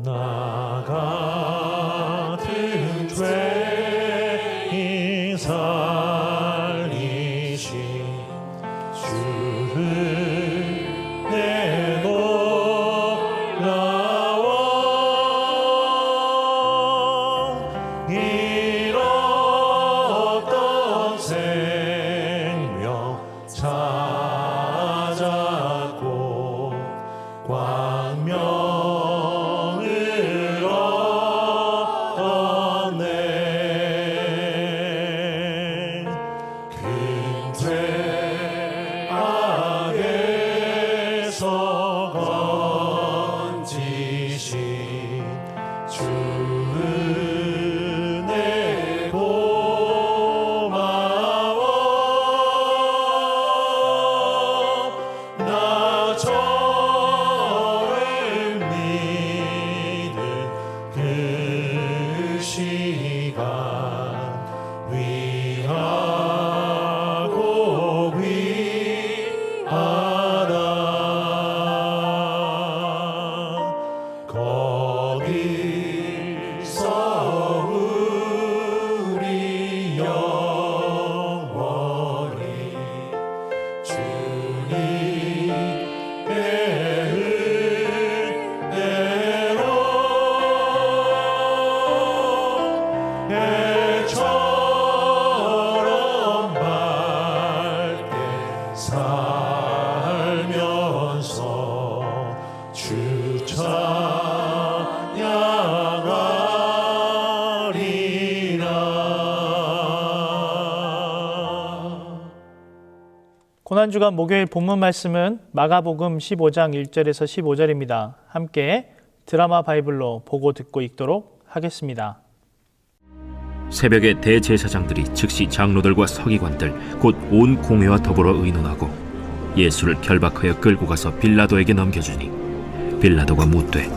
나 같은 죄인 살리신 주를 내 놀라워 잃었던 생명 찾았고 광명을 얻었네. 근죄 악에서 건지신 주 은혜 고마워. 나처럼 믿은 그 시간 위하고 위하다. 거기서 우리 영원히 주님의 은혜로 해처럼 밝게 살면서 주 찬양하리라. 고난주간 목요일 본문 말씀은 마가복음 15장 1절에서 15절입니다. 함께 드라마 바이블로 보고 듣고 읽도록 하겠습니다. 새벽에 대제사장들이 즉시 장로들과 서기관들 곧 온 공회와 더불어 의논하고 예수를 결박하여 끌고 가서 빌라도에게 넘겨주니 빌라도가 묻되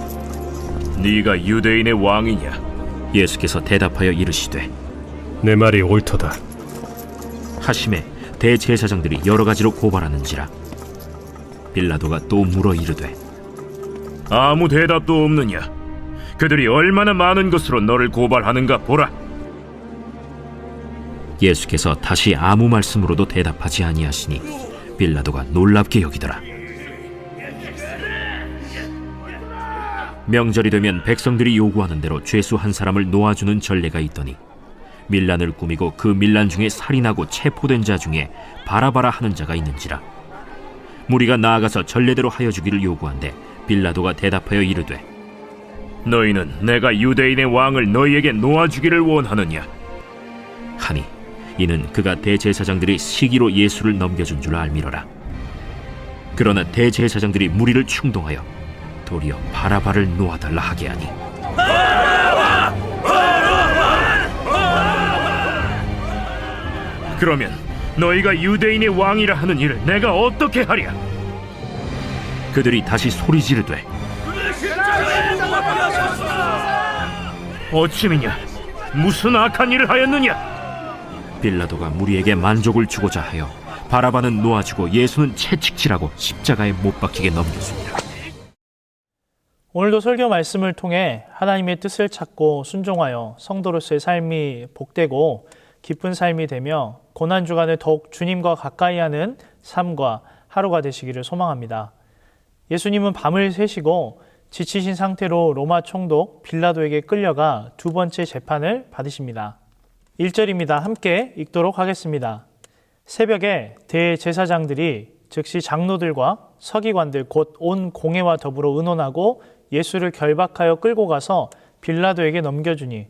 네가 유대인의 왕이냐? 예수께서 대답하여 이르시되 내 말이 옳도다. 하심에 대제사장들이 여러 가지로 고발하는지라 빌라도가 또 물어 이르되 아무 대답도 없느냐? 그들이 얼마나 많은 것으로 너를 고발하는가 보라. 예수께서 다시 아무 말씀으로도 대답하지 아니하시니 빌라도가 놀랍게 여기더라. 명절이 되면 백성들이 요구하는 대로 죄수 한 사람을 놓아주는 전례가 있더니 밀란을 꾸미고 그 밀란 중에 살인하고 체포된 자 중에 바라바라 하는 자가 있는지라. 무리가 나아가서 전례대로 하여 주기를 요구한데 빌라도가 대답하여 이르되 너희는 내가 유대인의 왕을 너희에게 놓아주기를 원하느냐? 하니 이는 그가 대제사장들이 시기로 예수를 넘겨준 줄 알미러라. 그러나 대제사장들이 무리를 충동하여 도리어 바라바를 놓아달라 하게 하니 그러면 너희가 유대인의 왕이라 하는 일을 내가 어떻게 하랴? 그들이 다시 소리 지르되 어찌미냐? 무슨 악한 일을 하였느냐? 빌라도가 무리에게 만족을 주고자 하여 바라바는 놓아주고 예수는 채찍질하고 십자가에 못 박히게 넘겼습니다. 오늘도 설교 말씀을 통해 하나님의 뜻을 찾고 순종하여 성도로서의 삶이 복되고 기쁜 삶이 되며 고난주간을 더욱 주님과 가까이 하는 삶과 하루가 되시기를 소망합니다. 예수님은 밤을 새시고 지치신 상태로 로마 총독 빌라도에게 끌려가 두 번째 재판을 받으십니다. 1절입니다. 함께 읽도록 하겠습니다. 새벽에 대제사장들이 즉시 장로들과 서기관들 곧 온 공회와 더불어 의논하고 예수를 결박하여 끌고 가서 빌라도에게 넘겨주니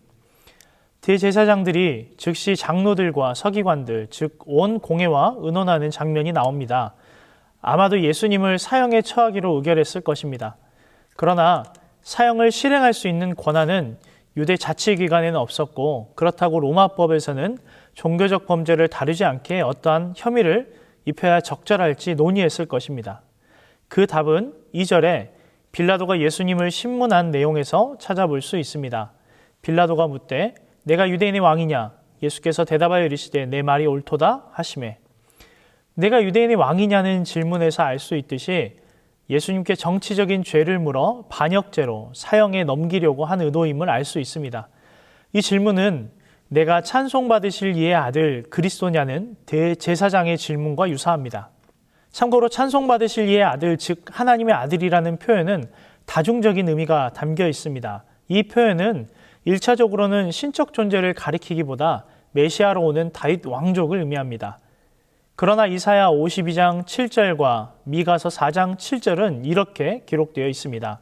대제사장들이 즉시 장로들과 서기관들 즉 온 공회와 의논하는 장면이 나옵니다. 아마도 예수님을 사형에 처하기로 의결했을 것입니다. 그러나 사형을 실행할 수 있는 권한은 유대 자치기관에는 없었고 그렇다고 로마법에서는 종교적 범죄를 다루지 않게 어떠한 혐의를 입혀야 적절할지 논의했을 것입니다. 그 답은 2절에 빌라도가 예수님을 신문한 내용에서 찾아볼 수 있습니다. 빌라도가 묻되 내가 유대인의 왕이냐? 예수께서 대답하여 이르시되 내 말이 옳도다 하시매 내가 유대인의 왕이냐는 질문에서 알 수 있듯이 예수님께 정치적인 죄를 물어 반역죄로 사형에 넘기려고 한 의도임을 알 수 있습니다. 이 질문은 내가 찬송받으실 이의 아들 그리스도냐는 대제사장의 질문과 유사합니다. 참고로 찬송받으실 이의 아들, 즉 하나님의 아들이라는 표현은 다중적인 의미가 담겨 있습니다. 이 표현은 1차적으로는 신적 존재를 가리키기보다 메시아로 오는 다윗 왕족을 의미합니다. 그러나 이사야 52장 7절과 미가서 4장 7절은 이렇게 기록되어 있습니다.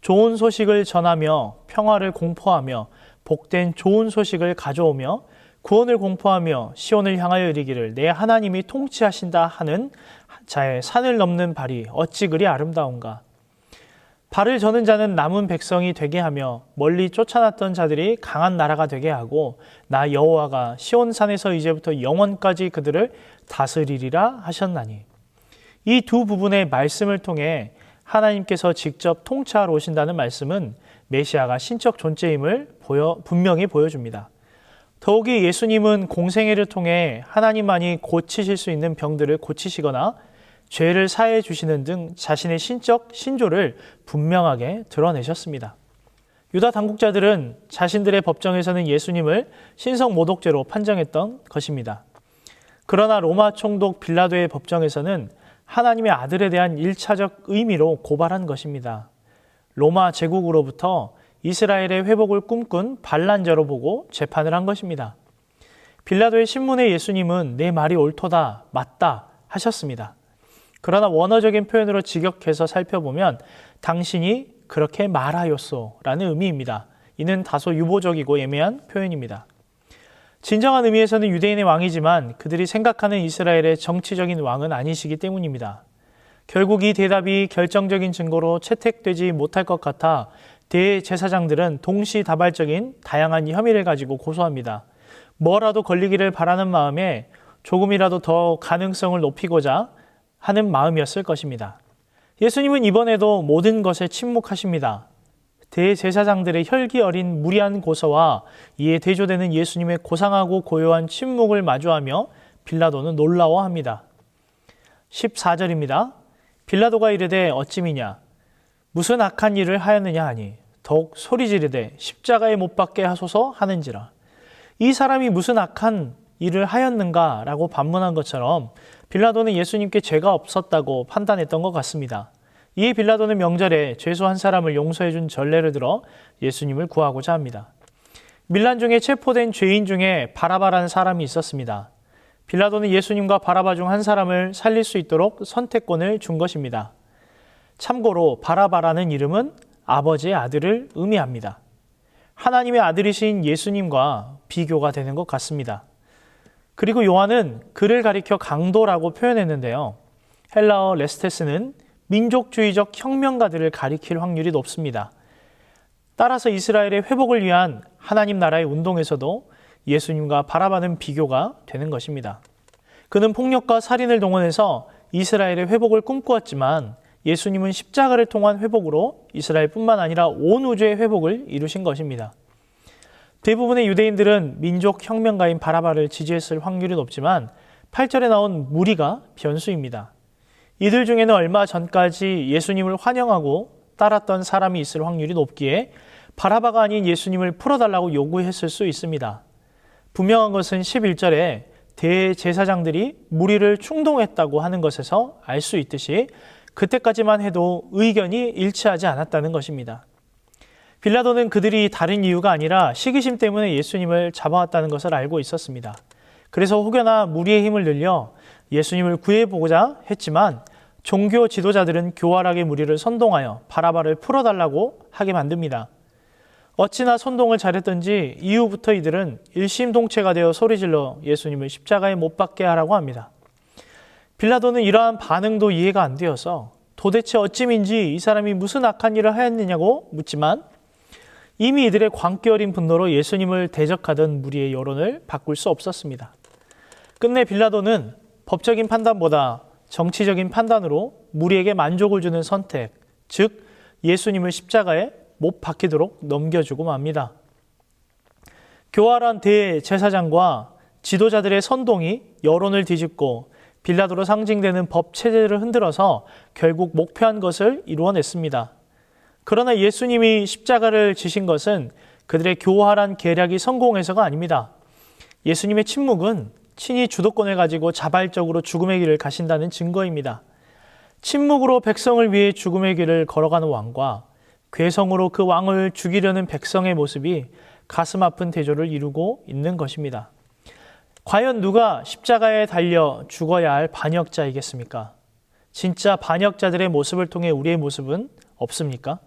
좋은 소식을 전하며 평화를 공포하며 복된 좋은 소식을 가져오며 구원을 공포하며 시온을 향하여 이르기를 내 하나님이 통치하신다 하는 자의 산을 넘는 발이 어찌 그리 아름다운가. 발을 저는 자는 남은 백성이 되게 하며 멀리 쫓아났던 자들이 강한 나라가 되게 하고 나 여호와가 시온산에서 이제부터 영원까지 그들을 다스리리라 하셨나니. 이 두 부분의 말씀을 통해 하나님께서 직접 통치하러 오신다는 말씀은 메시아가 신적 존재임을 분명히 보여줍니다. 더욱이 예수님은 공생애를 통해 하나님만이 고치실 수 있는 병들을 고치시거나 죄를 사해 주시는 등 자신의 신적 신조를 분명하게 드러내셨습니다. 유다 당국자들은 자신들의 법정에서는 예수님을 신성 모독죄로 판정했던 것입니다. 그러나 로마 총독 빌라도의 법정에서는 하나님의 아들에 대한 1차적 의미로 고발한 것입니다. 로마 제국으로부터 이스라엘의 회복을 꿈꾼 반란자로 보고 재판을 한 것입니다. 빌라도의 신문에 예수님은 내 말이 옳도다, 맞다 하셨습니다. 그러나 원어적인 표현으로 직역해서 살펴보면 당신이 그렇게 말하였소라는 의미입니다. 이는 다소 유보적이고 애매한 표현입니다. 진정한 의미에서는 유대인의 왕이지만 그들이 생각하는 이스라엘의 정치적인 왕은 아니시기 때문입니다. 결국 이 대답이 결정적인 증거로 채택되지 못할 것 같아 대제사장들은 동시다발적인 다양한 혐의를 가지고 고소합니다. 뭐라도 걸리기를 바라는 마음에 조금이라도 더 가능성을 높이고자 하는 마음이었을 것입니다. 예수님은 이번에도 모든 것에 침묵하십니다. 대제사장들의 혈기 어린 무리한 고소와 이에 대조되는 예수님의 고상하고 고요한 침묵을 마주하며 빌라도는 놀라워합니다. 14절입니다. 빌라도가 이르되 어찌미냐 무슨 악한 일을 하였느냐 하니 더욱 소리 지르되 십자가에 못 박게 하소서 하는지라. 이 사람이 무슨 악한 일을 하였는가 라고 반문한 것처럼 빌라도는 예수님께 죄가 없었다고 판단했던 것 같습니다. 이에 빌라도는 명절에 죄수 한 사람을 용서해 준 전례를 들어 예수님을 구하고자 합니다. 밀란 중에 체포된 죄인 중에 바라바라는 사람이 있었습니다. 빌라도는 예수님과 바라바 중 한 사람을 살릴 수 있도록 선택권을 준 것입니다. 참고로 바라바라는 이름은 아버지의 아들을 의미합니다. 하나님의 아들이신 예수님과 비교가 되는 것 같습니다. 그리고 요한은 그를 가리켜 강도라고 표현했는데요. 헬라어 레스테스는 민족주의적 혁명가들을 가리킬 확률이 높습니다. 따라서 이스라엘의 회복을 위한 하나님 나라의 운동에서도 예수님과 바라바는 비교가 되는 것입니다. 그는 폭력과 살인을 동원해서 이스라엘의 회복을 꿈꾸었지만 예수님은 십자가를 통한 회복으로 이스라엘뿐만 아니라 온 우주의 회복을 이루신 것입니다. 대부분의 유대인들은 민족 혁명가인 바라바를 지지했을 확률이 높지만 8절에 나온 무리가 변수입니다. 이들 중에는 얼마 전까지 예수님을 환영하고 따랐던 사람이 있을 확률이 높기에 바라바가 아닌 예수님을 풀어달라고 요구했을 수 있습니다. 분명한 것은 11절에 대제사장들이 무리를 충동했다고 하는 것에서 알 수 있듯이 그때까지만 해도 의견이 일치하지 않았다는 것입니다. 빌라도는 그들이 다른 이유가 아니라 시기심 때문에 예수님을 잡아왔다는 것을 알고 있었습니다. 그래서 혹여나 무리의 힘을 늘려 예수님을 구해보고자 했지만 종교 지도자들은 교활하게 무리를 선동하여 바라바를 풀어달라고 하게 만듭니다. 어찌나 선동을 잘했던지 이후부터 이들은 일심동체가 되어 소리질러 예수님을 십자가에 못 박게 하라고 합니다. 빌라도는 이러한 반응도 이해가 안 되어서 도대체 어찌민지 이 사람이 무슨 악한 일을 하였느냐고 묻지만 이미 이들의 광기 어린 분노로 예수님을 대적하던 무리의 여론을 바꿀 수 없었습니다. 끝내 빌라도는 법적인 판단보다 정치적인 판단으로 무리에게 만족을 주는 선택, 즉 예수님을 십자가에 못 박히도록 넘겨주고 맙니다. 교활한 대제사장과 지도자들의 선동이 여론을 뒤집고 빌라도로 상징되는 법 체제를 흔들어서 결국 목표한 것을 이루어냈습니다. 그러나 예수님이 십자가를 지신 것은 그들의 교활한 계략이 성공해서가 아닙니다. 예수님의 침묵은 친히 주도권을 가지고 자발적으로 죽음의 길을 가신다는 증거입니다. 침묵으로 백성을 위해 죽음의 길을 걸어가는 왕과 괴성으로 그 왕을 죽이려는 백성의 모습이 가슴 아픈 대조를 이루고 있는 것입니다. 과연 누가 십자가에 달려 죽어야 할 반역자이겠습니까? 진짜 반역자들의 모습을 통해 우리의 모습은 없습니까?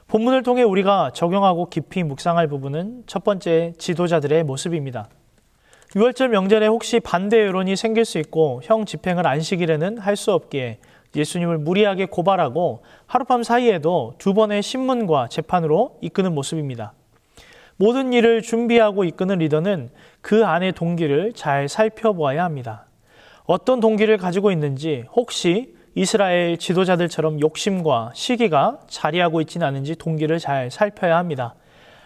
본문을 통해 우리가 적용하고 깊이 묵상할 부분은 첫 번째, 지도자들의 모습입니다. 6월절 명절에 혹시 반대 여론이 생길 수 있고 형 집행을 안식일에는 할 수 없기에 예수님을 무리하게 고발하고 하룻밤 사이에도 2번의 신문과 재판으로 이끄는 모습입니다. 모든 일을 준비하고 이끄는 리더는 그 안의 동기를 잘 살펴보아야 합니다. 어떤 동기를 가지고 있는지, 혹시 이스라엘 지도자들처럼 욕심과 시기가 자리하고 있지는 않은지 동기를 잘 살펴야 합니다.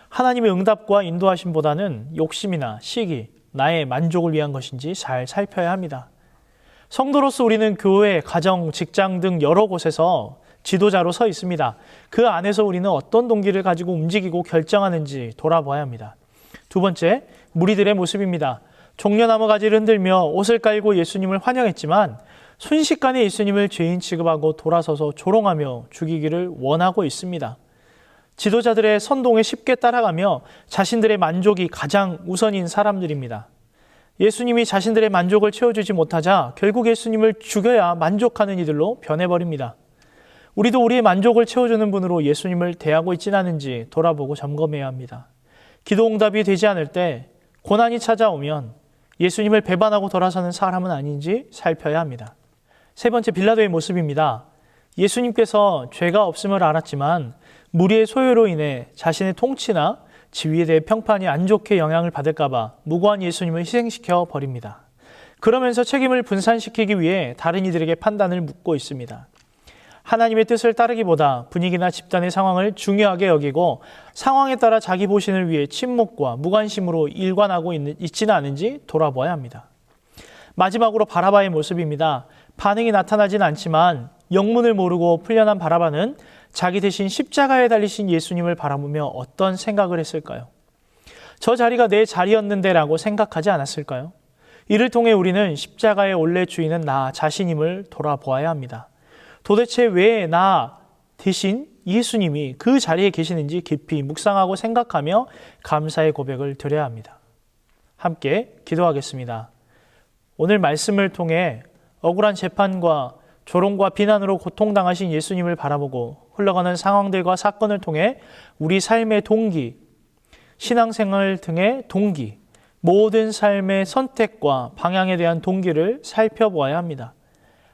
하나님의 응답과 인도하심보다는 욕심이나 시기, 나의 만족을 위한 것인지 잘 살펴야 합니다. 성도로서 우리는 교회, 가정, 직장 등 여러 곳에서 지도자로 서 있습니다. 그 안에서 우리는 어떤 동기를 가지고 움직이고 결정하는지 돌아봐야 합니다. 두 번째, 무리들의 모습입니다. 종려나무 가지를 흔들며 옷을 깔고 예수님을 환영했지만 순식간에 예수님을 죄인 취급하고 돌아서서 조롱하며 죽이기를 원하고 있습니다. 지도자들의 선동에 쉽게 따라가며 자신들의 만족이 가장 우선인 사람들입니다. 예수님이 자신들의 만족을 채워주지 못하자 결국 예수님을 죽여야 만족하는 이들로 변해버립니다. 우리도 우리의 만족을 채워주는 분으로 예수님을 대하고 있지는 않은지 돌아보고 점검해야 합니다. 기도 응답이 되지 않을 때, 고난이 찾아오면 예수님을 배반하고 돌아서는 사람은 아닌지 살펴야 합니다. 세 번째, 빌라도의 모습입니다. 예수님께서 죄가 없음을 알았지만 무리의 소요로 인해 자신의 통치나 지위에 대해 평판이 안 좋게 영향을 받을까 봐 무고한 예수님을 희생시켜 버립니다. 그러면서 책임을 분산시키기 위해 다른 이들에게 판단을 묻고 있습니다. 하나님의 뜻을 따르기보다 분위기나 집단의 상황을 중요하게 여기고 상황에 따라 자기 보신을 위해 침묵과 무관심으로 일관하고 있지는 않은지 돌아봐야 합니다. 마지막으로 바라바의 모습입니다. 반응이 나타나진 않지만 영문을 모르고 풀려난 바라바는 자기 대신 십자가에 달리신 예수님을 바라보며 어떤 생각을 했을까요? 저 자리가 내 자리였는데 라고 생각하지 않았을까요? 이를 통해 우리는 십자가의 원래 주인은 나 자신임을 돌아보아야 합니다. 도대체 왜 나 대신 예수님이 그 자리에 계시는지 깊이 묵상하고 생각하며 감사의 고백을 드려야 합니다. 함께 기도하겠습니다. 오늘 말씀을 통해 억울한 재판과 조롱과 비난으로 고통당하신 예수님을 바라보고 흘러가는 상황들과 사건을 통해 우리 삶의 동기, 신앙생활 등의 동기, 모든 삶의 선택과 방향에 대한 동기를 살펴보아야 합니다.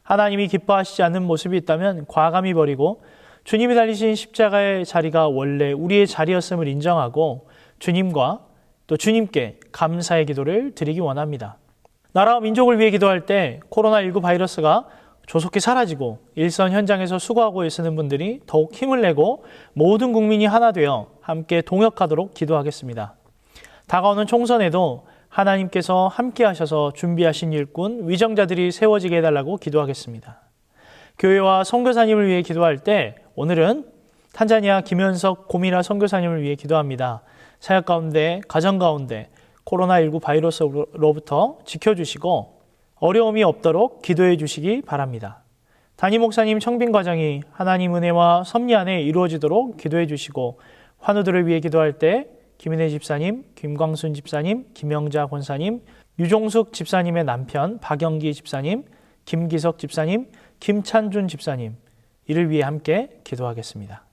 하나님이 기뻐하시지 않는 모습이 있다면 과감히 버리고 주님이 달리신 십자가의 자리가 원래 우리의 자리였음을 인정하고 주님과 또 주님께 감사의 기도를 드리기 원합니다. 나라와 민족을 위해 기도할 때 코로나19 바이러스가 조속히 사라지고 일선 현장에서 수고하고 있는 분들이 더욱 힘을 내고 모든 국민이 하나 되어 함께 동역하도록 기도하겠습니다. 다가오는 총선에도 하나님께서 함께 하셔서 준비하신 일꾼, 위정자들이 세워지게 해달라고 기도하겠습니다. 교회와 선교사님을 위해 기도할 때 오늘은 탄자니아 김현석 고미라 선교사님을 위해 기도합니다. 사역 가운데, 가정 가운데 코로나19 바이러스로부터 지켜주시고 어려움이 없도록 기도해 주시기 바랍니다. 담임 목사님 청빙 과정이 하나님 은혜와 섭리 안에 이루어지도록 기도해 주시고 환우들을 위해 기도할 때 김인혜 집사님, 김광순 집사님, 김영자 권사님, 유종숙 집사님의 남편 박영기 집사님, 김기석 집사님, 김찬준 집사님 이를 위해 함께 기도하겠습니다.